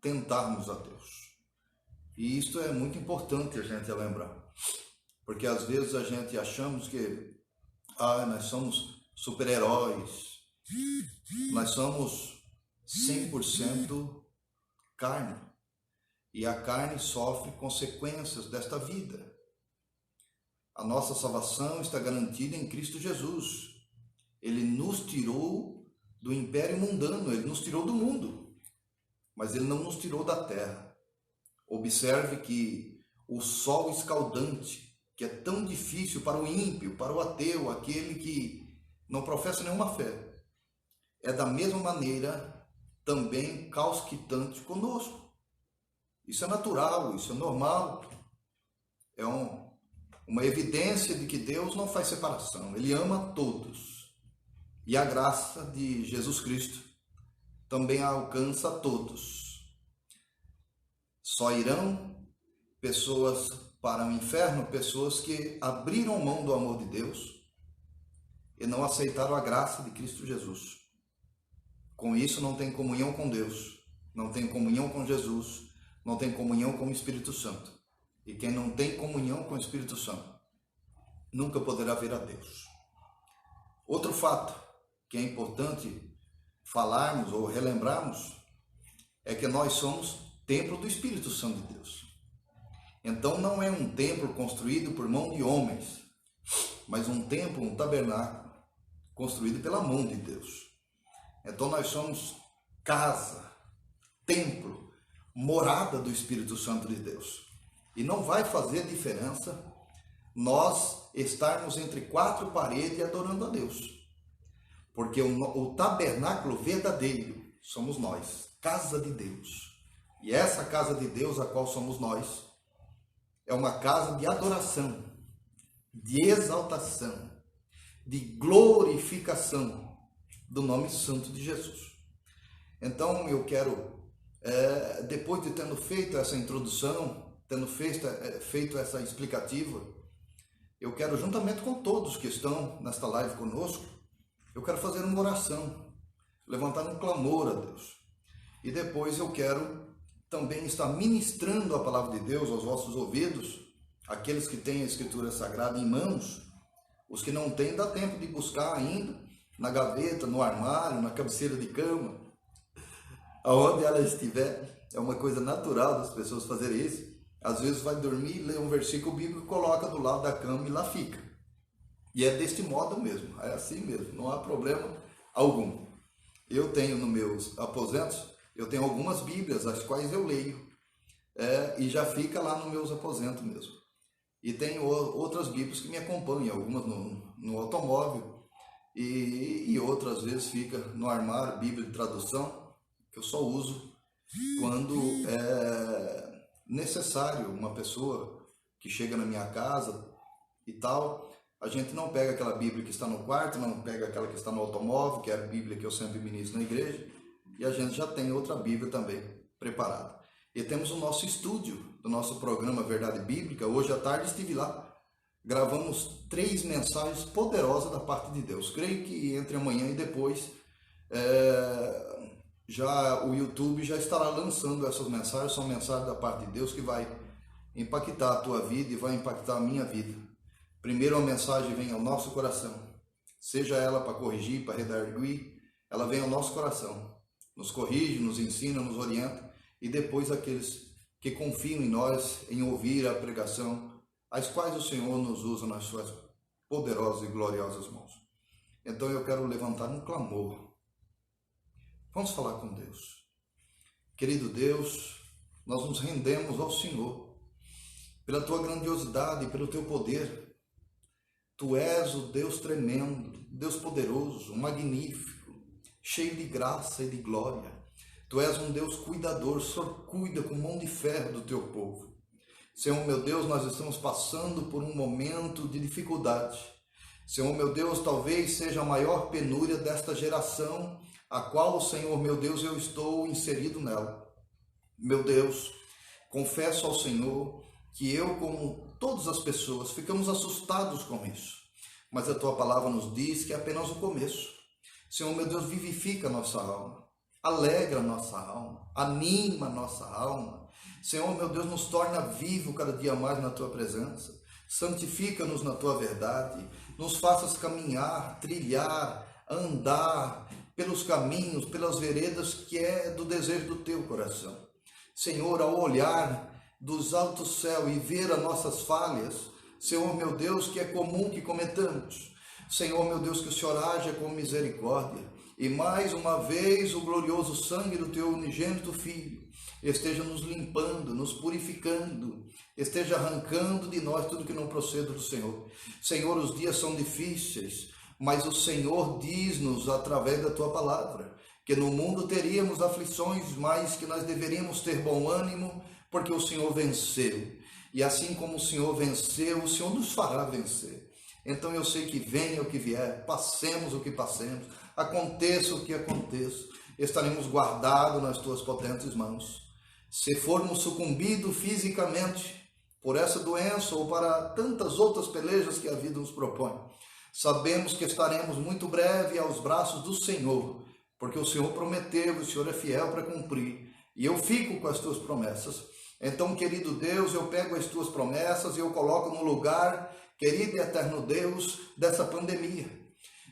tentarmos a Deus. E isto é muito importante a gente lembrar, porque às vezes a gente achamos que nós somos super-heróis, nós somos 100% carne, e a carne sofre consequências desta vida. A nossa salvação está garantida em Cristo Jesus. Ele nos tirou do império mundano, ele nos tirou do mundo, mas ele não nos tirou da terra. Observe que o sol escaldante, que é tão difícil para o ímpio, para o ateu, aquele que não professa nenhuma fé, é da mesma maneira também causquitante conosco. Isso é natural, isso é normal, é uma evidência de que Deus não faz separação, Ele ama todos. E a graça de Jesus Cristo também alcança a todos. Só irão pessoas para o inferno, pessoas que abriram mão do amor de Deus e não aceitaram a graça de Cristo Jesus. Com isso não tem comunhão com Deus, não tem comunhão com Jesus, não tem comunhão com o Espírito Santo. E quem não tem comunhão com o Espírito Santo nunca poderá ver a Deus. Outro fato que é importante falarmos ou relembrarmos é que nós somos templo do Espírito Santo de Deus. Então não é um templo construído por mão de homens, mas um templo, um tabernáculo construído pela mão de Deus. Então nós somos casa, templo, morada do Espírito Santo de Deus. E não vai fazer diferença nós estarmos entre quatro paredes adorando a Deus. Porque o tabernáculo verdadeiro somos nós, casa de Deus. E essa casa de Deus, a qual somos nós, é uma casa de adoração, de exaltação, de glorificação do nome santo de Jesus. Então eu quero, depois de tendo feito essa introdução, tendo feito essa explicativa, eu quero, juntamente com todos que estão nesta live conosco, eu quero fazer uma oração, levantar um clamor a Deus. E depois eu quero também estar ministrando a palavra de Deus aos vossos ouvidos, aqueles que têm a Escritura Sagrada em mãos. Os que não têm, dá tempo de buscar ainda, na gaveta, no armário, na cabeceira de cama, aonde ela estiver. É uma coisa natural das pessoas fazerem isso. Às vezes vai dormir, lê um versículo bíblico, coloca do lado da cama e lá fica. E é deste modo mesmo, é assim mesmo, não há problema algum. Eu tenho nos meus aposentos, eu tenho algumas bíblias, as quais eu leio, e já fica lá nos meus aposentos mesmo. E tenho outras bíblias que me acompanham, algumas no automóvel, e outras vezes fica no armário, Bíblia de tradução, que eu só uso quando é necessário. Uma pessoa que chega na minha casa e tal, a gente não pega aquela Bíblia que está no quarto, não pega aquela que está no automóvel, que é a Bíblia que eu sempre ministro na igreja, e a gente já tem outra Bíblia também preparada. E temos o nosso estúdio do nosso programa Verdade Bíblica. Hoje à tarde estive lá, gravamos 3 mensagens poderosas da parte de Deus. Creio que entre amanhã e depois, já o YouTube já estará lançando essas mensagens. São mensagens da parte de Deus que vai impactar a tua vida e vai impactar a minha vida. Primeiro a mensagem vem ao nosso coração, seja ela para corrigir, para redarguir, ela vem ao nosso coração, nos corrige, nos ensina, nos orienta, e depois aqueles que confiam em nós, em ouvir a pregação, as quais o Senhor nos usa nas suas poderosas e gloriosas mãos. Então eu quero levantar um clamor. Vamos falar com Deus. Querido Deus, nós nos rendemos ao Senhor, pela tua grandiosidade e pelo teu poder. Tu és o Deus tremendo, Deus poderoso, magnífico, cheio de graça e de glória. Tu és um Deus cuidador, o Senhor cuida com mão de ferro do teu povo. Senhor meu Deus, nós estamos passando por um momento de dificuldade. Senhor meu Deus, talvez seja a maior penúria desta geração, a qual, Senhor meu Deus, eu estou inserido nela. Meu Deus, confesso ao Senhor que eu, como todas as pessoas, ficamos assustados com isso. Mas a tua palavra nos diz que é apenas o começo. Senhor meu Deus, vivifica a nossa alma. alegra a nossa alma, anima a nossa alma. Senhor, meu Deus, nos torna vivo cada dia mais na tua presença. Santifica-nos na tua verdade, nos faças caminhar, trilhar, andar pelos caminhos, pelas veredas que é do desejo do teu coração. Senhor, ao olhar dos altos céus e ver as nossas falhas, Senhor, meu Deus, que é comum que cometamos, Senhor, meu Deus, que o Senhor haja com misericórdia e mais uma vez o glorioso sangue do teu unigênito Filho esteja nos limpando, nos purificando, esteja arrancando de nós tudo que não procede do Senhor. Senhor, os dias são difíceis, mas o Senhor diz-nos através da tua palavra que no mundo teríamos aflições, mas que nós deveríamos ter bom ânimo, porque o Senhor venceu. E assim como o Senhor venceu, o Senhor nos fará vencer. Então eu sei que venha o que vier, passemos o que passemos, aconteça o que aconteça, estaremos guardados nas tuas potentes mãos. Se formos sucumbidos fisicamente por essa doença ou para tantas outras pelejas que a vida nos propõe, sabemos que estaremos muito breve aos braços do Senhor, porque o Senhor prometeu, o Senhor é fiel para cumprir, e eu fico com as tuas promessas. Então, querido Deus, eu pego as tuas promessas e eu coloco no lugar, querido e eterno Deus, dessa pandemia.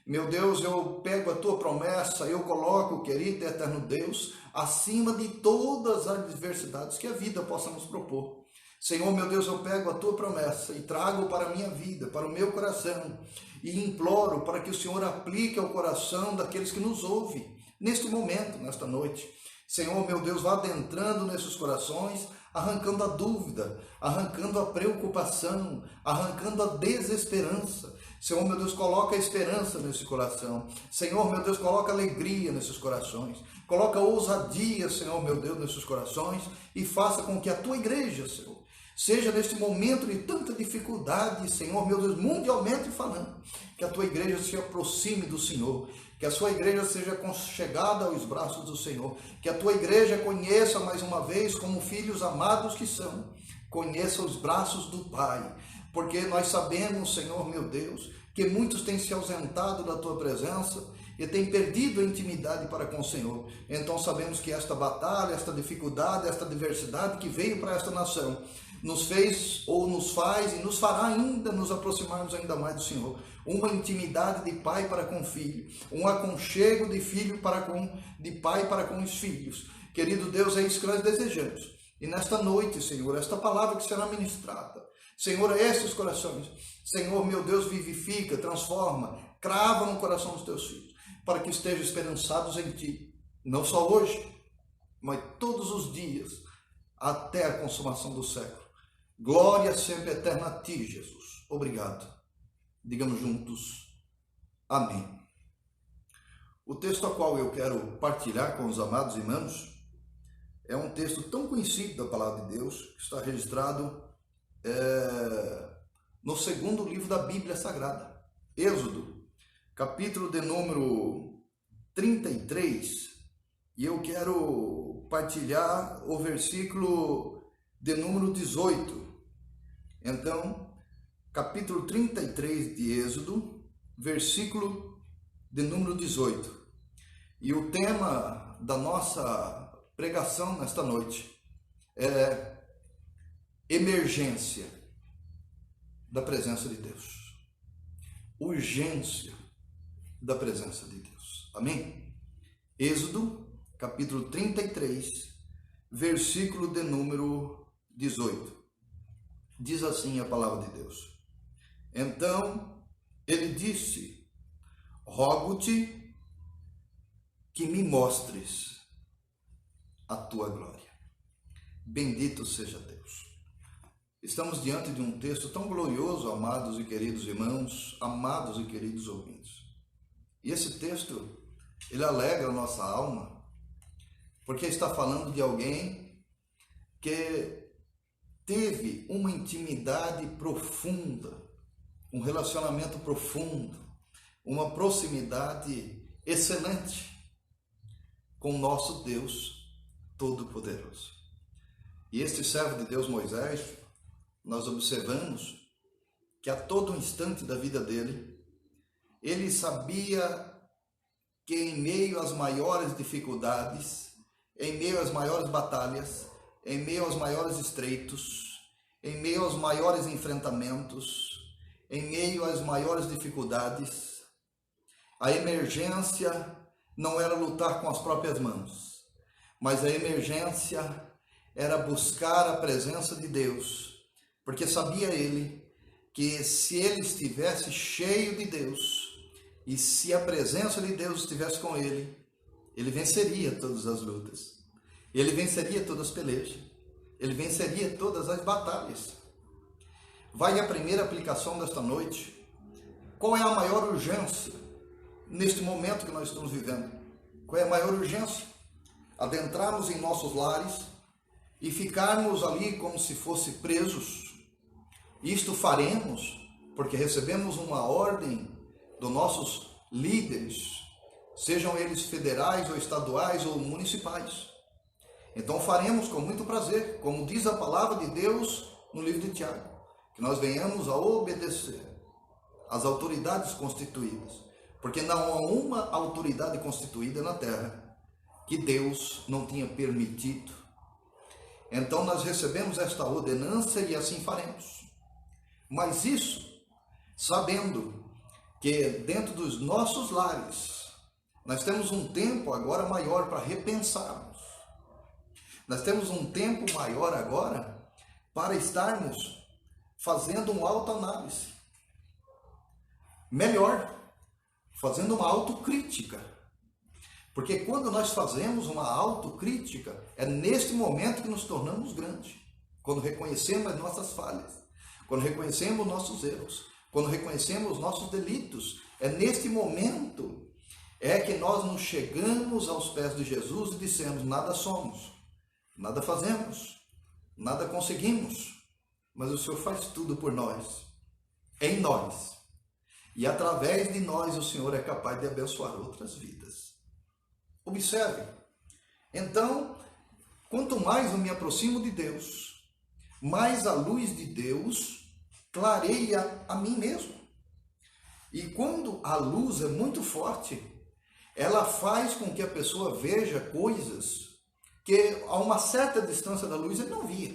Meu Deus, eu pego a tua promessa, eu coloco, querido e eterno Deus, acima de todas as adversidades que a vida possa nos propor. Senhor, meu Deus, eu pego a tua promessa e trago para a minha vida, para o meu coração, e imploro para que o Senhor aplique ao coração daqueles que nos ouvem, neste momento, nesta noite. Senhor, meu Deus, vá adentrando nesses corações, arrancando a dúvida, arrancando a preocupação, arrancando a desesperança. Senhor, meu Deus, coloca a esperança nesse coração. Senhor, meu Deus, coloca alegria nesses corações. Coloca ousadia, Senhor, meu Deus, nesses corações e faça com que a tua igreja, Senhor, seja neste momento de tanta dificuldade, Senhor, meu Deus, mundialmente falando, que a tua igreja se aproxime do Senhor, que a sua igreja seja chegada aos braços do Senhor, que a tua igreja conheça mais uma vez como filhos amados que são, conheça os braços do Pai, porque nós sabemos, Senhor, meu Deus, que muitos têm se ausentado da tua presença e têm perdido a intimidade para com o Senhor. Então sabemos que esta batalha, esta dificuldade, esta adversidade que veio para esta nação, nos fez ou nos faz e nos fará ainda nos aproximarmos ainda mais do Senhor. Uma intimidade de pai para com filho, um aconchego de filho para com, de pai para com os filhos. Querido Deus, é isso que nós desejamos. E nesta noite, Senhor, esta palavra que será ministrada, Senhor, a esses corações, Senhor, meu Deus, vivifica, transforma, crava no coração dos teus filhos, para que estejam esperançados em ti, não só hoje, mas todos os dias, até a consumação do século. Glória sempre eterna a ti, Jesus. Obrigado. Digamos juntos, amém. O texto a qual eu quero partilhar com os amados irmãos é um texto tão conhecido da palavra de Deus, que está registrado no segundo livro da Bíblia Sagrada, Êxodo, capítulo de número 33, e eu quero partilhar o versículo de número 18. Então, capítulo 33 de Êxodo, versículo de número 18. E o tema da nossa pregação nesta noite é emergência da presença de Deus. Urgência da presença de Deus. Amém? Êxodo, capítulo 33, versículo de número 18. Diz assim a palavra de Deus. Então ele disse: rogo-te que me mostres a tua glória. Bendito seja Deus. Estamos diante de um texto tão glorioso, amados e queridos irmãos, amados e queridos ouvintes. E esse texto, ele alegra a nossa alma, porque está falando de alguém que teve uma intimidade profunda, um relacionamento profundo, uma proximidade excelente com o nosso Deus Todo-Poderoso. E este servo de Deus, Moisés, nós observamos que a todo instante da vida dele, ele sabia que em meio às maiores dificuldades, em meio às maiores batalhas, em meio aos maiores estreitos, em meio aos maiores enfrentamentos, em meio às maiores dificuldades, a emergência não era lutar com as próprias mãos, mas a emergência era buscar a presença de Deus, porque sabia ele que se ele estivesse cheio de Deus, e se a presença de Deus estivesse com ele, ele venceria todas as lutas, ele venceria todas as pelejas, ele venceria todas as batalhas. Vai a primeira aplicação desta noite. Qual é a maior urgência neste momento que nós estamos vivendo? Qual é a maior urgência? Adentrarmos em nossos lares e ficarmos ali como se fosse presos. Isto faremos porque recebemos uma ordem dos nossos líderes, sejam eles federais ou estaduais ou municipais. Então faremos com muito prazer, como diz a palavra de Deus no livro de Tiago, que nós venhamos a obedecer às autoridades constituídas, porque não há uma autoridade constituída na terra que Deus não tinha permitido. Então nós recebemos esta ordenança e assim faremos. Mas isso, sabendo que dentro dos nossos lares, nós temos um tempo agora maior para repensarmos. Nós temos um tempo maior agora para estarmos fazendo uma autoanálise. Melhor, fazendo uma autocrítica. Porque quando nós fazemos uma autocrítica, é neste momento que nos tornamos grandes. Quando reconhecemos as nossas falhas, quando reconhecemos nossos erros, quando reconhecemos nossos delitos, é neste momento que nós nos chegamos aos pés de Jesus e dissemos: nada somos, nada fazemos, nada conseguimos, mas o Senhor faz tudo por nós, em nós. E através de nós o Senhor é capaz de abençoar outras vidas. Observe, então, quanto mais eu me aproximo de Deus, mais a luz de Deus clareia a mim mesmo. E quando a luz é muito forte, ela faz com que a pessoa veja coisas que a uma certa distância da luz ele não via.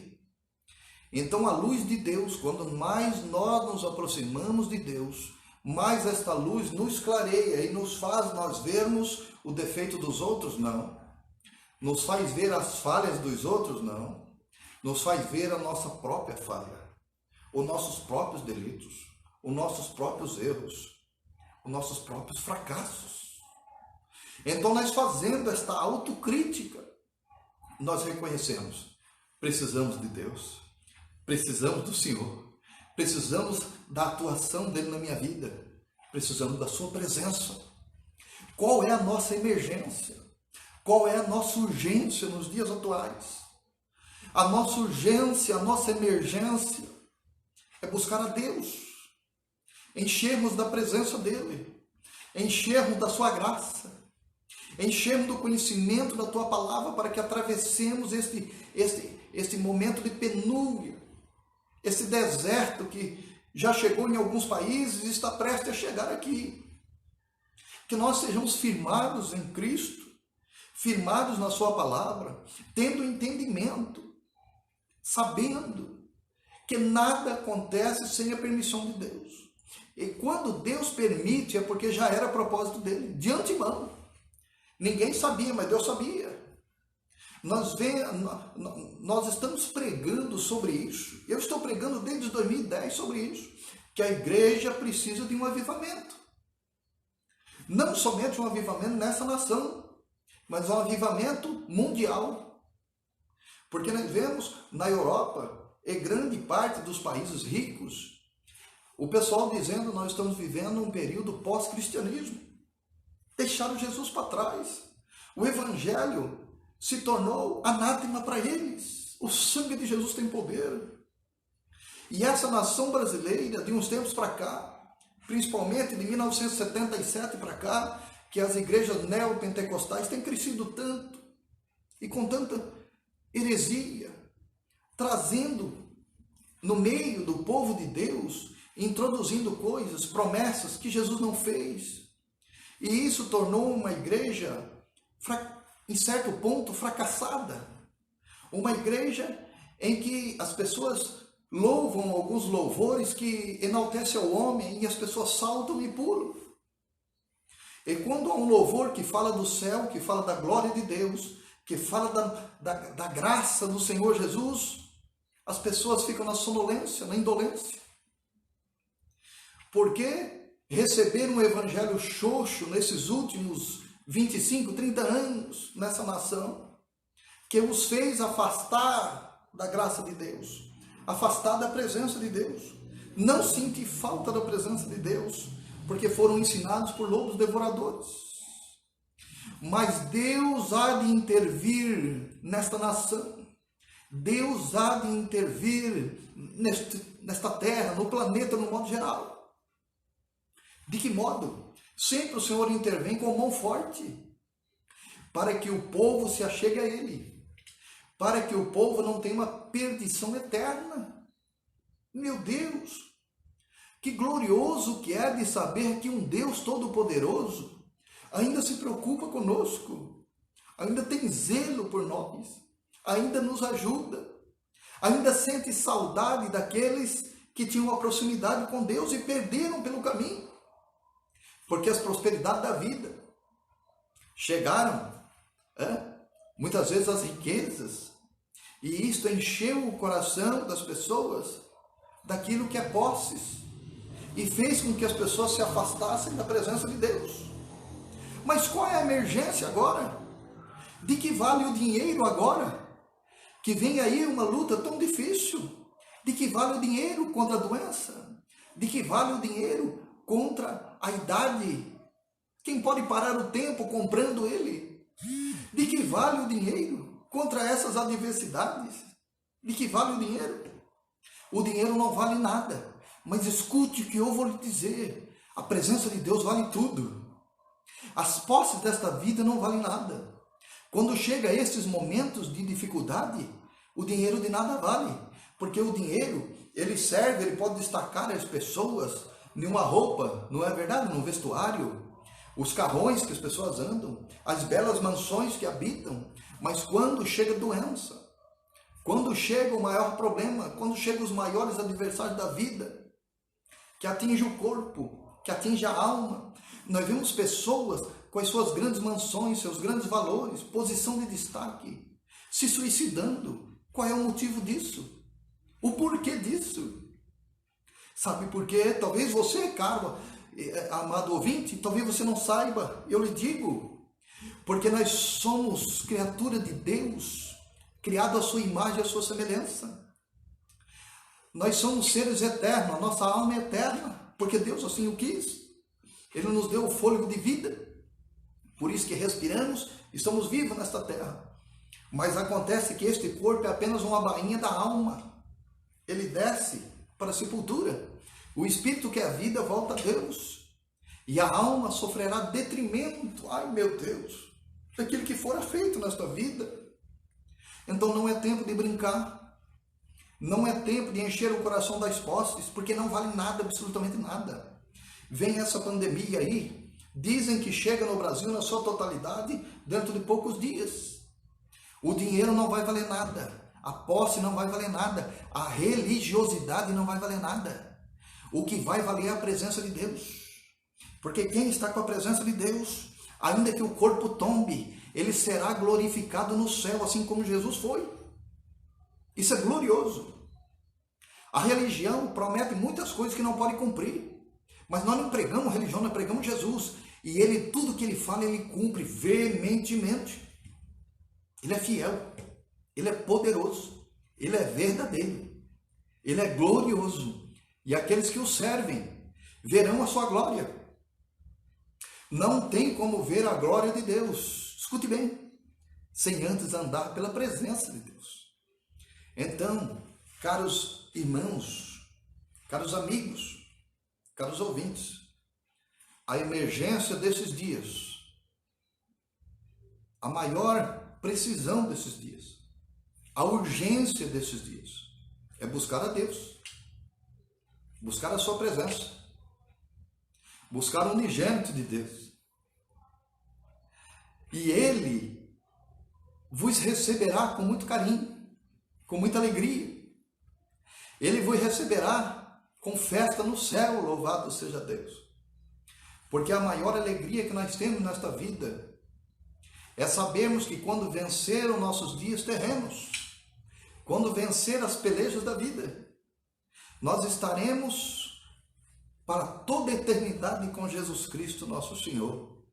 Então a luz de Deus, quando mais nós nos aproximamos de Deus, mais esta luz nos clareia e nos faz nós vermos o defeito dos outros, não. Nos faz ver as falhas dos outros, não. Nos faz ver a nossa própria falha, os nossos próprios delitos, os nossos próprios erros, os nossos próprios fracassos. Então nós fazendo esta autocrítica, nós reconhecemos, precisamos de Deus, precisamos do Senhor, precisamos da atuação dele na minha vida, precisamos da sua presença. Qual é a nossa emergência? Qual é a nossa urgência nos dias atuais? A nossa urgência, a nossa emergência é buscar a Deus, enchermos da presença dele, enchermos da sua graça, enchermos do conhecimento da tua palavra para que atravessemos este momento de penúria, esse deserto que já chegou em alguns países e está prestes a chegar aqui. Que nós sejamos firmados em Cristo, firmados na sua palavra, tendo entendimento, sabendo que nada acontece sem a permissão de Deus. E quando Deus permite é porque já era propósito dele, de antemão. Ninguém sabia, mas Deus sabia. Nós estamos pregando sobre isso. Eu estou pregando desde 2010 sobre isso. Que a igreja precisa de um avivamento. Não somente um avivamento nessa nação, mas um avivamento mundial. Porque nós vemos na Europa, e grande parte dos países ricos, o pessoal dizendo: nós estamos vivendo um período pós-cristianismo. Deixaram Jesus para trás. O evangelho se tornou anátema para eles. O sangue de Jesus tem poder. E essa nação brasileira, de uns tempos para cá, principalmente de 1977 para cá, que as igrejas neopentecostais têm crescido tanto, e com tanta heresia, trazendo no meio do povo de Deus, introduzindo coisas, promessas que Jesus não fez. E isso tornou uma igreja, em certo ponto, fracassada. Uma igreja em que as pessoas louvam alguns louvores que enaltecem ao homem e as pessoas saltam e pulam. E quando há um louvor que fala do céu, que fala da glória de Deus, que fala da graça do Senhor Jesus, as pessoas ficam na sonolência, na indolência. Porque receberam um evangelho xoxo nesses últimos 25, 30 anos nessa nação, que os fez afastar da graça de Deus, afastar da presença de Deus, não sentir falta da presença de Deus, porque foram ensinados por lobos devoradores. Mas Deus há de intervir nesta nação, Deus há de intervir nesta terra, no planeta, no modo geral. De que modo? Sempre o Senhor intervém com mão forte, para que o povo se achegue a Ele, para que o povo não tenha uma perdição eterna. Meu Deus, que glorioso que é de saber que um Deus Todo-Poderoso ainda se preocupa conosco, ainda tem zelo por nós, ainda nos ajuda, ainda sente saudade daqueles que tinham uma proximidade com Deus e perderam pelo caminho, porque as prosperidades da vida chegaram, muitas vezes as riquezas, e isto encheu o coração das pessoas daquilo que é posses, e fez com que as pessoas se afastassem da presença de Deus. Mas qual é a emergência agora? De que vale o dinheiro agora? Que vem aí uma luta tão difícil. De que vale o dinheiro contra a doença? De que vale o dinheiro contra a idade? Quem pode parar o tempo comprando ele? De que vale o dinheiro contra essas adversidades? De que vale o dinheiro? O dinheiro não vale nada. Mas escute o que eu vou lhe dizer. A presença de Deus vale tudo. As posses desta vida não valem nada. Quando chega a esses momentos de dificuldade, o dinheiro de nada vale. Porque o dinheiro, ele serve, ele pode destacar as pessoas em uma roupa, não é verdade? Num vestuário, os carrões que as pessoas andam, as belas mansões que habitam. Mas quando chega a doença, quando chega o maior problema, quando chegam os maiores adversários da vida, que atinge o corpo, que atinge a alma, nós vemos pessoas com as suas grandes mansões, seus grandes valores, posição de destaque, se suicidando. Qual é o motivo disso? O porquê disso? Sabe por quê? Talvez você, caro, amado ouvinte, talvez você não saiba, eu lhe digo, porque nós somos criatura de Deus, criado à sua imagem e à sua semelhança. Nós somos seres eternos, a nossa alma é eterna, porque Deus assim o quis. Ele nos deu o fôlego de vida, por isso que respiramos e estamos vivos nesta terra. Mas acontece que este corpo é apenas uma bainha da alma. Ele desce para a sepultura. O espírito que é a vida volta a Deus. E a alma sofrerá detrimento, ai meu Deus, daquilo que fora feito nesta vida. Então não é tempo de brincar. Não é tempo de encher o coração das posses, porque não vale nada, absolutamente nada. Vem essa pandemia aí, dizem que chega no Brasil na sua totalidade dentro de poucos dias. O dinheiro não vai valer nada, a posse não vai valer nada, a religiosidade não vai valer nada. O que vai valer é a presença de Deus. Porque quem está com a presença de Deus, ainda que o corpo tombe, ele será glorificado no céu, assim como Jesus foi. Isso é glorioso. A religião promete muitas coisas que não pode cumprir. Mas nós não pregamos religião, nós pregamos Jesus. E ele, tudo que ele fala, ele cumpre veementemente. Ele é fiel. Ele é poderoso. Ele é verdadeiro. Ele é glorioso. E aqueles que o servem verão a sua glória. Não tem como ver a glória de Deus. Escute bem. Sem antes andar pela presença de Deus. Então, caros irmãos, caros amigos, caros ouvintes, a emergência desses dias, a maior precisão desses dias, a urgência desses dias é buscar a Deus, buscar a sua presença, buscar o unigênito de Deus, e Ele vos receberá com muito carinho, com muita alegria. Ele vos receberá com festa no céu, louvado seja Deus. Porque a maior alegria que nós temos nesta vida é sabermos que quando vencer os nossos dias terrenos, quando vencer as pelejas da vida, nós estaremos para toda a eternidade com Jesus Cristo, nosso Senhor.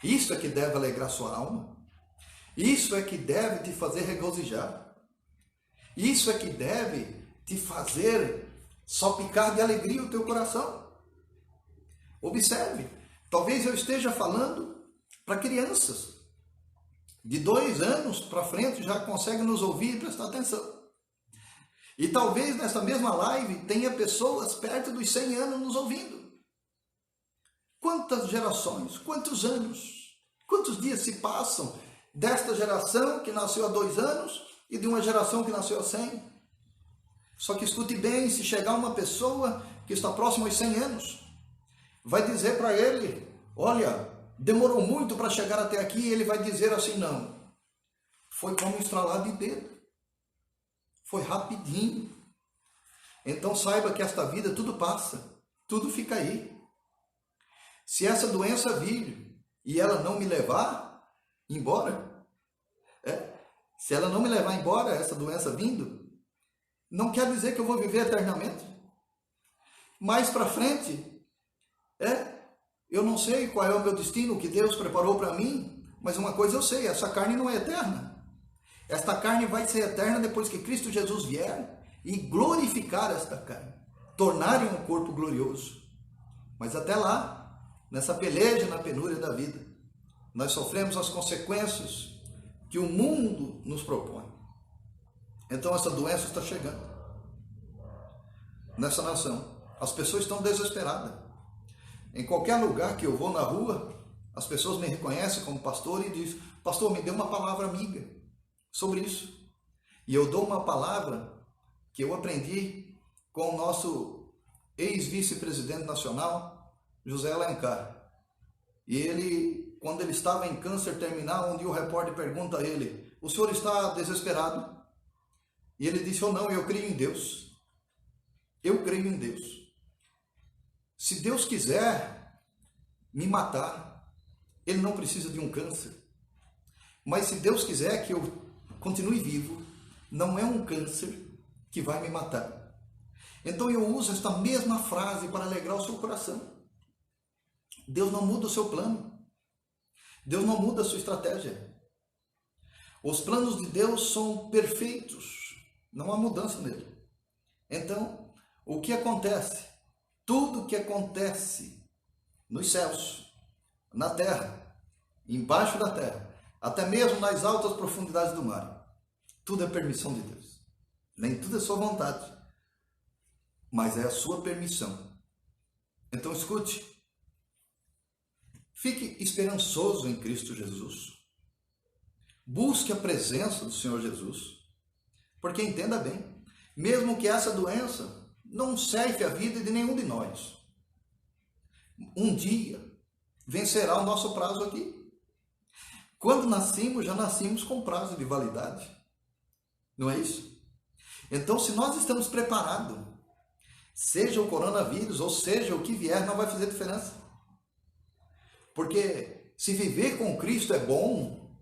Isso é que deve alegrar sua alma. Isso é que deve te fazer regozijar. Isso é que deve te fazer salpicar de alegria o teu coração. Observe, talvez eu esteja falando para crianças. De 2 anos para frente já conseguem nos ouvir e prestar atenção. E talvez nessa mesma live tenha pessoas perto dos 100 anos nos ouvindo. Quantas gerações, quantos anos, quantos dias se passam desta geração que nasceu há 2 anos e de uma geração que nasceu há 100? Só que escute bem, se chegar uma pessoa que está próxima aos 100 anos, vai dizer para ele, olha, demorou muito para chegar até aqui, e ele vai dizer assim, não, foi como um estralar de dedo, foi rapidinho. Então saiba que esta vida tudo passa, tudo fica aí. Se essa doença vir e ela não me levar embora, se ela não me levar embora, essa doença vindo, não quer dizer que eu vou viver eternamente. Mais para frente, eu não sei qual é o meu destino, o que Deus preparou para mim, mas uma coisa eu sei, essa carne não é eterna. Esta carne vai ser eterna depois que Cristo Jesus vier e glorificar esta carne, tornar em um corpo glorioso. Mas até lá, nessa peleja, na penúria da vida, nós sofremos as consequências que o mundo nos propõe. Então essa doença está chegando nessa nação. As pessoas estão desesperadas. Em qualquer lugar que eu vou na rua, as pessoas me reconhecem como pastor e dizem, pastor, me dê uma palavra amiga sobre isso. E eu dou uma palavra que eu aprendi com o nosso ex-vice-presidente nacional, José Alencar. E ele, quando ele estava em câncer terminal, um dia o repórter pergunta a ele, o senhor está desesperado? E ele disse, não, eu creio em Deus. Eu creio em Deus. Se Deus quiser me matar, Ele não precisa de um câncer. Mas se Deus quiser que eu continue vivo, não é um câncer que vai me matar. Então eu uso esta mesma frase para alegrar o seu coração. Deus não muda o seu plano. Deus não muda a sua estratégia. Os planos de Deus são perfeitos. Não há mudança nele. Então, o que acontece? Tudo que acontece nos céus, na terra, embaixo da terra, até mesmo nas altas profundidades do mar, tudo é permissão de Deus. Nem tudo é sua vontade, mas é a sua permissão. Então escute, fique esperançoso em Cristo Jesus. Busque a presença do Senhor Jesus, porque entenda bem, mesmo que essa doença não serve a vida de nenhum de nós, um dia vencerá o nosso prazo aqui. Quando nascemos, já nascemos com prazo de validade. Não é isso? Então, se nós estamos preparados, seja o coronavírus ou seja o que vier, não vai fazer diferença. Porque se viver com Cristo é bom,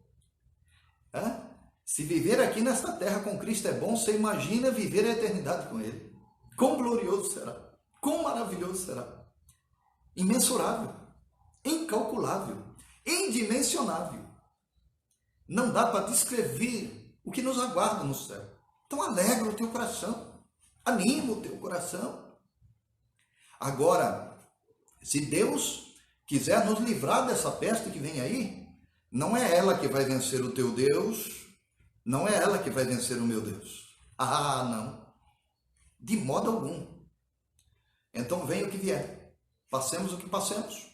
se viver aqui nesta terra com Cristo é bom, você imagina viver a eternidade com Ele. Quão glorioso será, quão maravilhoso será, imensurável, incalculável, indimensionável. Não dá para descrever o que nos aguarda no céu. Então alegra o teu coração, anima o teu coração. Agora, se Deus quiser nos livrar dessa peste que vem aí, não é ela que vai vencer o teu Deus, não é ela que vai vencer o meu Deus. Ah, não. De modo algum. Então venha o que vier. Passemos o que passemos.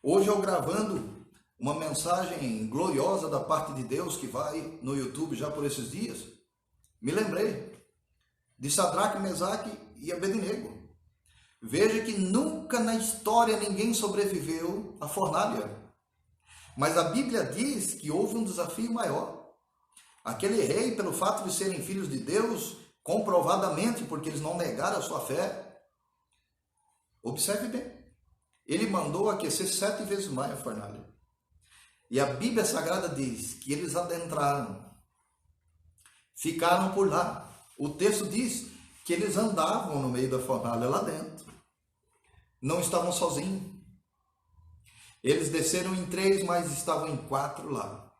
Hoje eu gravando uma mensagem gloriosa da parte de Deus que vai no YouTube já por esses dias, me lembrei de Sadraque, Mesaque e Abednego. Veja que nunca na história ninguém sobreviveu à fornalha. Mas a Bíblia diz que houve um desafio maior. Aquele rei, pelo fato de serem filhos de Deus, comprovadamente, porque eles não negaram a sua fé, observe bem, ele mandou aquecer 7 vezes mais a fornalha. E a Bíblia Sagrada diz que eles adentraram, ficaram por lá. O texto diz que eles andavam no meio da fornalha lá dentro. Não estavam sozinhos. Eles desceram em 3, mas estavam em 4 lá.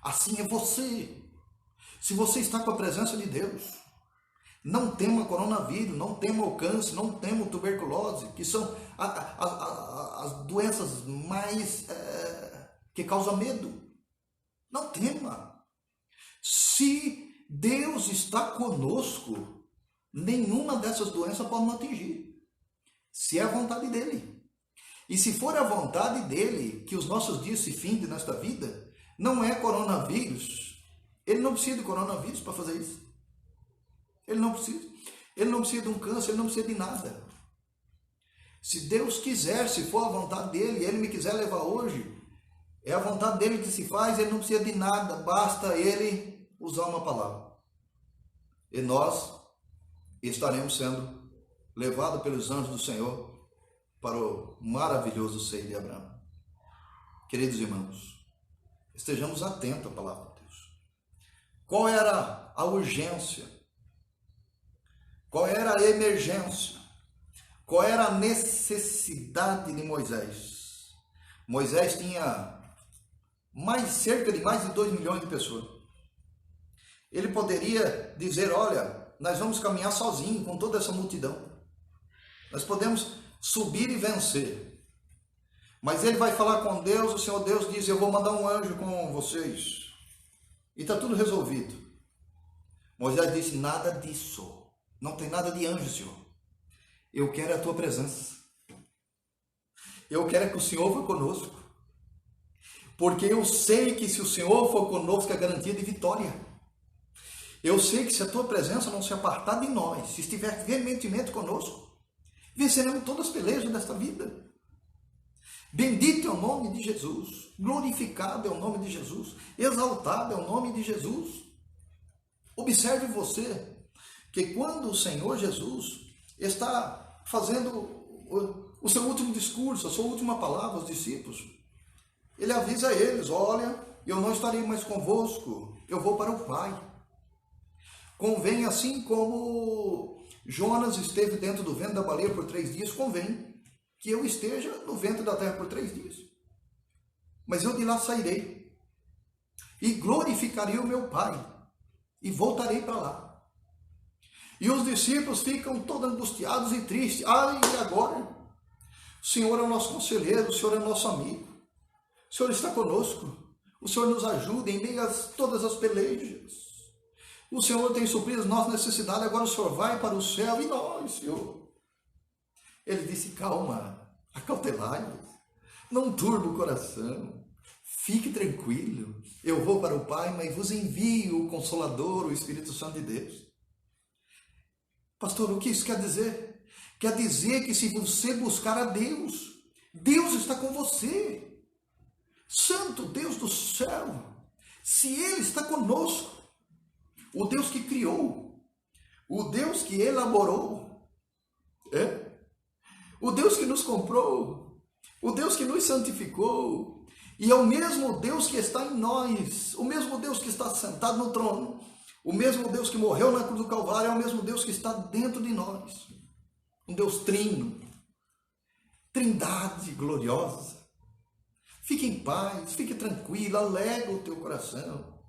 Assim é você. Se você está com a presença de Deus, não tema coronavírus, não tema o câncer, não tema tuberculose, que são as doenças mais que causam medo. Não tema. Se Deus está conosco, nenhuma dessas doenças pode nos atingir. Se é a vontade dele. E se for a vontade dele que os nossos dias se findem nesta vida, não é coronavírus. Ele não precisa de coronavírus para fazer isso. Ele não precisa. Ele não precisa de um câncer, ele não precisa de nada. Se Deus quiser, se for a vontade dele, ele me quiser levar hoje, é a vontade dele que se faz, ele não precisa de nada, basta ele usar uma palavra. E nós estaremos sendo levados pelos anjos do Senhor para o maravilhoso seio de Abraão. Queridos irmãos, estejamos atentos à palavra de Deus. Qual era a urgência? Qual era a emergência? Qual era a necessidade de Moisés? Moisés tinha cerca de mais de 2 milhões de pessoas. Ele poderia dizer, olha, nós vamos caminhar sozinho com toda essa multidão. Nós podemos subir e vencer. Mas ele vai falar com Deus, o Senhor Deus diz, eu vou mandar um anjo com vocês. E está tudo resolvido. Moisés disse, nada disso. Não tem nada de anjo, Senhor. Eu quero a tua presença. Eu quero que o Senhor vá conosco. Porque eu sei que se o Senhor for conosco é garantia de vitória. Eu sei que se a tua presença não se apartar de nós, se estiver veementemente conosco, venceremos todas as pelejas desta vida. Bendito é o nome de Jesus, glorificado é o nome de Jesus, exaltado é o nome de Jesus. Observe você, que quando o Senhor Jesus está fazendo o seu último discurso, a sua última palavra aos discípulos, ele avisa a eles, olha, eu não estarei mais convosco, eu vou para o Pai. Convém, assim como Jonas esteve dentro do ventre da baleia por 3 dias, convém que eu esteja no ventre da terra por 3 dias. Mas eu de lá sairei e glorificarei o meu Pai e voltarei para lá. E os discípulos ficam todos angustiados e tristes. Ah, e agora? O Senhor é o nosso conselheiro, o Senhor é nosso amigo. O Senhor está conosco. O Senhor nos ajuda em meio a todas as pelejas. O Senhor tem suprido as nossas necessidades, agora o Senhor vai para o céu e nós, Senhor. Ele disse, calma, acautelai-vos, não turbe o coração, fique tranquilo, eu vou para o Pai, mas vos envio o Consolador, o Espírito Santo de Deus. Pastor, o que isso quer dizer? Quer dizer que se você buscar a Deus, Deus está com você. Santo Deus do céu, se Ele está conosco, o Deus que criou, o Deus que elaborou, o Deus que nos comprou, o Deus que nos santificou, e é o mesmo Deus que está em nós, o mesmo Deus que está sentado no trono, o mesmo Deus que morreu na cruz do Calvário, é o mesmo Deus que está dentro de nós, um Deus trino, trindade gloriosa. Fique em paz, fique tranquilo, alega o teu coração.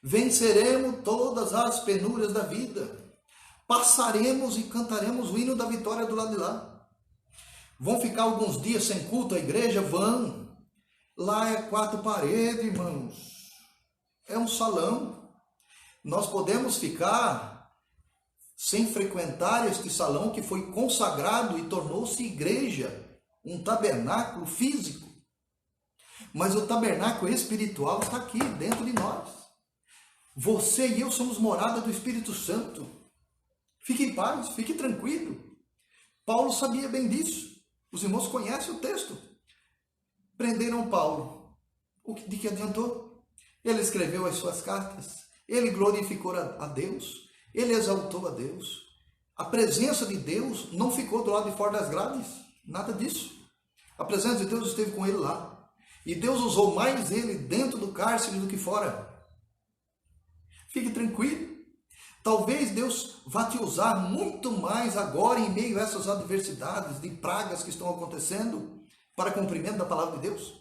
Venceremos todas as penúrias da vida. Passaremos e cantaremos o hino da vitória do lado de lá. Vão ficar alguns dias sem culto à igreja? Vão. Lá é 4 paredes, irmãos. É um salão. Nós podemos ficar sem frequentar este salão que foi consagrado e tornou-se igreja, um tabernáculo físico. Mas o tabernáculo espiritual está aqui dentro de nós. Você e eu somos morada do Espírito Santo. Fique em paz, fique tranquilo. Paulo sabia bem disso. Os irmãos conhecem o texto. Prenderam Paulo. De que adiantou? Ele escreveu as suas cartas, ele glorificou a Deus, ele exaltou a Deus. A presença de Deus não ficou do lado de fora das grades, nada disso. A presença de Deus esteve com ele lá. E Deus usou mais ele dentro do cárcere do que fora. Fique tranquilo. Talvez Deus vá te usar muito mais agora em meio a essas adversidades, de pragas que estão acontecendo, para cumprimento da palavra de Deus.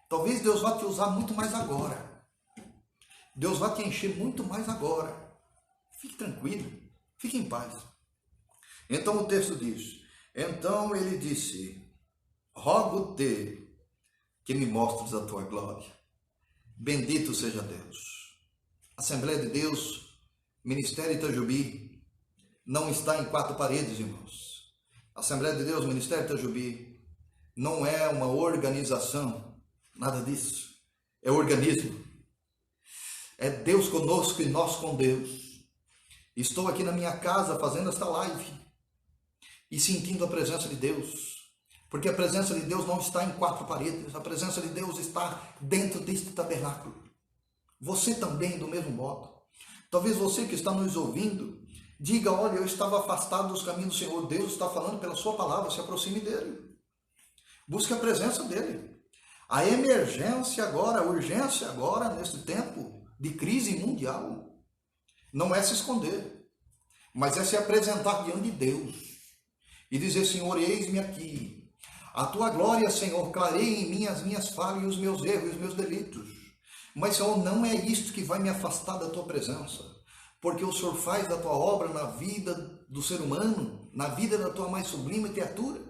Talvez Deus vá te usar muito mais agora. Deus vai te encher muito mais agora. Fique tranquilo, fique em paz. Então o texto diz, então ele disse, rogo-te que me mostres a tua glória. Bendito seja Deus. Assembleia de Deus, Ministério Itajubi, não está em quatro paredes, irmãos. Assembleia de Deus, Ministério Itajubi, não é uma organização, nada disso. É organismo. É Deus conosco e nós com Deus. Estou aqui na minha casa fazendo esta live e sentindo a presença de Deus, porque a presença de Deus não está em quatro paredes, a presença de Deus está dentro deste tabernáculo. Você também, do mesmo modo. Talvez você que está nos ouvindo, diga, olha, eu estava afastado dos caminhos do Senhor. Deus está falando pela sua palavra, se aproxime dele. Busque a presença dele. A emergência agora, a urgência agora, nesse tempo de crise mundial, não é se esconder, mas é se apresentar diante de Deus e dizer, Senhor, eis-me aqui. A tua glória, Senhor, clareia em mim as minhas falhas e os meus erros e os meus delitos. Mas, Senhor, não é isto que vai me afastar da tua presença, porque o Senhor faz da tua obra na vida do ser humano, na vida da tua mais sublime criatura.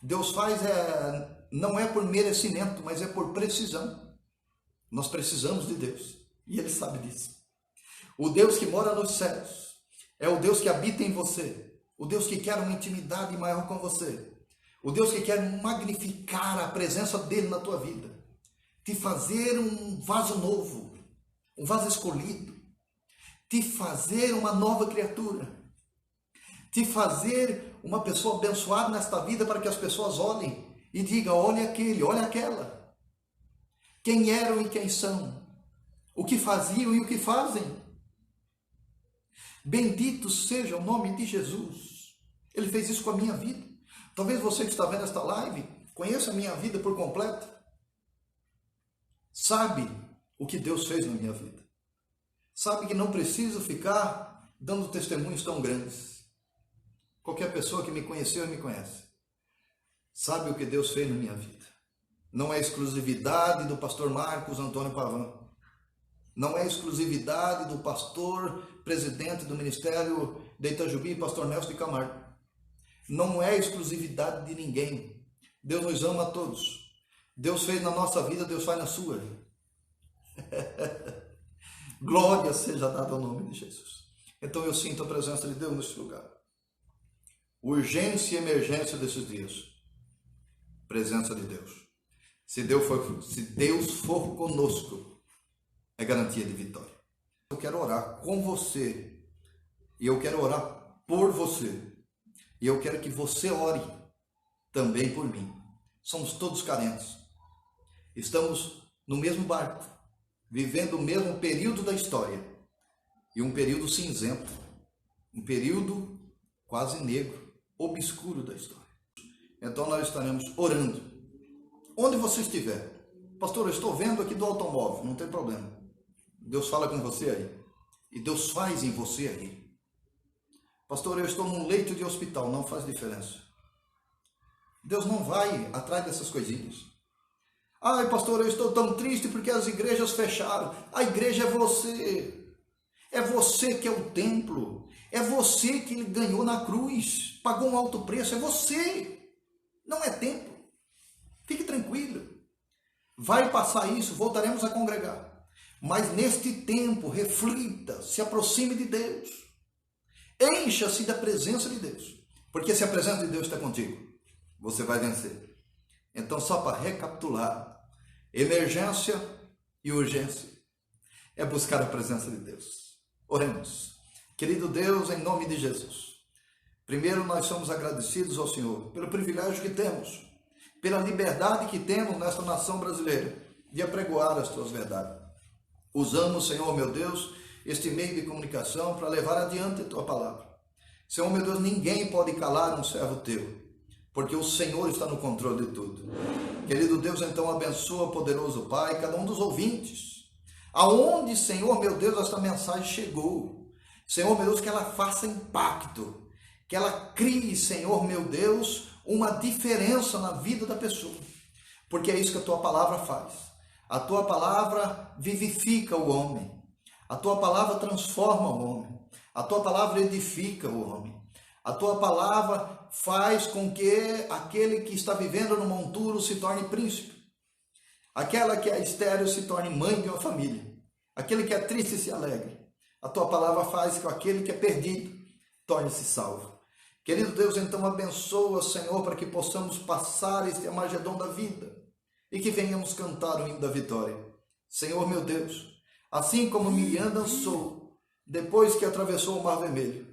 Deus faz, não é por merecimento, mas é por precisão. Nós precisamos de Deus, e Ele sabe disso. O Deus que mora nos céus é o Deus que habita em você, o Deus que quer uma intimidade maior com você, o Deus que quer magnificar a presença dEle na tua vida, te fazer um vaso novo, um vaso escolhido, te fazer uma nova criatura, te fazer uma pessoa abençoada nesta vida para que as pessoas olhem e digam, olha aquele, olha aquela. Quem eram e quem são, o que faziam e o que fazem. Bendito seja o nome de Jesus. Ele fez isso com a minha vida. Talvez você que está vendo esta live conheça a minha vida por completo. Sabe o que Deus fez na minha vida. Sabe que não preciso ficar dando testemunhos tão grandes. Qualquer pessoa que me conheceu e me conhece sabe o que Deus fez na minha vida. Não é exclusividade do pastor Marcos Antônio Pavan. Não é exclusividade do pastor presidente do Ministério de Itajubi, pastor Nelson de Camargo. Não é exclusividade de ninguém. Deus nos ama a todos. Deus fez na nossa vida, Deus faz na sua. Glória seja dada ao nome de Jesus. Então eu sinto a presença de Deus nesse lugar. Urgência e emergência desses dias. Presença de Deus. Se Deus for conosco, é garantia de vitória. Eu quero orar com você. E eu quero orar por você. E eu quero que você ore também por mim. Somos todos carentes. Estamos no mesmo barco, vivendo o mesmo período da história. E um período cinzento. Um período quase negro, obscuro da história. Então nós estaremos orando. Onde você estiver. Pastor, eu estou vendo aqui do automóvel, não tem problema. Deus fala com você aí. E Deus faz em você aí. Pastor, eu estou num leito de hospital, não faz diferença. Deus não vai atrás dessas coisinhas. Ai, pastor, eu estou tão triste porque as igrejas fecharam. A igreja é você. É você que é o templo. É você que ele ganhou na cruz. Pagou um alto preço. É você. Não é templo. Fique tranquilo. Vai passar isso, voltaremos a congregar. Mas neste tempo, reflita, se aproxime de Deus. Encha-se da presença de Deus. Porque se a presença de Deus está contigo, você vai vencer. Então, só para recapitular, emergência e urgência é buscar a presença de Deus. Oremos. Querido Deus, em nome de Jesus. Primeiro, nós somos agradecidos ao Senhor pelo privilégio que temos, pela liberdade que temos nesta nação brasileira, e apregoar as tuas verdades. Usamos, Senhor meu Deus, este meio de comunicação para levar adiante a tua palavra. Senhor meu Deus, ninguém pode calar um servo teu, porque o Senhor está no controle de tudo. Querido Deus, então abençoa, poderoso Pai, cada um dos ouvintes. Aonde, Senhor meu Deus, esta mensagem chegou. Senhor meu Deus, que ela faça impacto, que ela crie, Senhor meu Deus, uma diferença na vida da pessoa. Porque é isso que a tua palavra faz. A tua palavra vivifica o homem. A tua palavra transforma o homem. A tua palavra edifica o homem. A tua palavra faz com que aquele que está vivendo no monturo se torne príncipe. Aquela que é estéril se torne mãe de uma família. Aquele que é triste se alegre. A tua palavra faz com que aquele que é perdido torne-se salvo. Querido Deus, então abençoa, Senhor, para que possamos passar este Armagedom da vida e que venhamos cantar o hino da vitória. Senhor meu Deus, assim como Miriam dançou depois que atravessou o Mar Vermelho,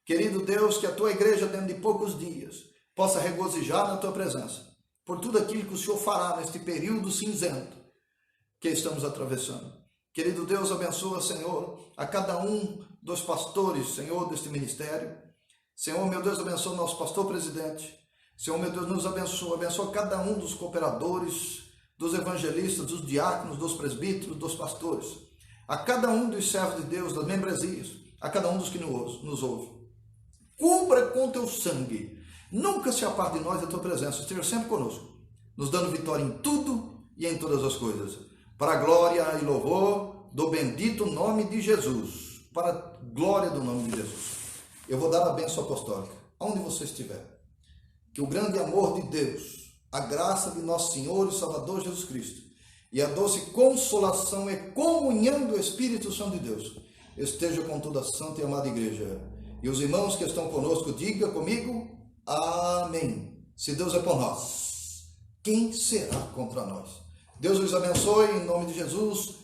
querido Deus, que a tua igreja dentro de poucos dias possa regozijar na tua presença por tudo aquilo que o Senhor fará neste período cinzento que estamos atravessando. Querido Deus, abençoa, Senhor, a cada um dos pastores, Senhor, deste ministério. Senhor, meu Deus, abençoa o nosso pastor presidente. Senhor, meu Deus, nos abençoa. Abençoa cada um dos cooperadores, dos evangelistas, dos diáconos, dos presbíteros, dos pastores. A cada um dos servos de Deus, das membresias. A cada um dos que nos ouve. Cubra com teu sangue. Nunca se aparte de nós a tua presença. Esteja sempre conosco, nos dando vitória em tudo e em todas as coisas. Para a glória e louvor do bendito nome de Jesus. Para a glória do nome de Jesus. Eu vou dar a bênção apostólica, onde você estiver. Que o grande amor de Deus, a graça de nosso Senhor e Salvador Jesus Cristo, e a doce consolação e comunhão do Espírito Santo de Deus, esteja com toda a santa e amada igreja. E os irmãos que estão conosco, diga comigo, amém. Se Deus é por nós, quem será contra nós? Deus os abençoe, em nome de Jesus.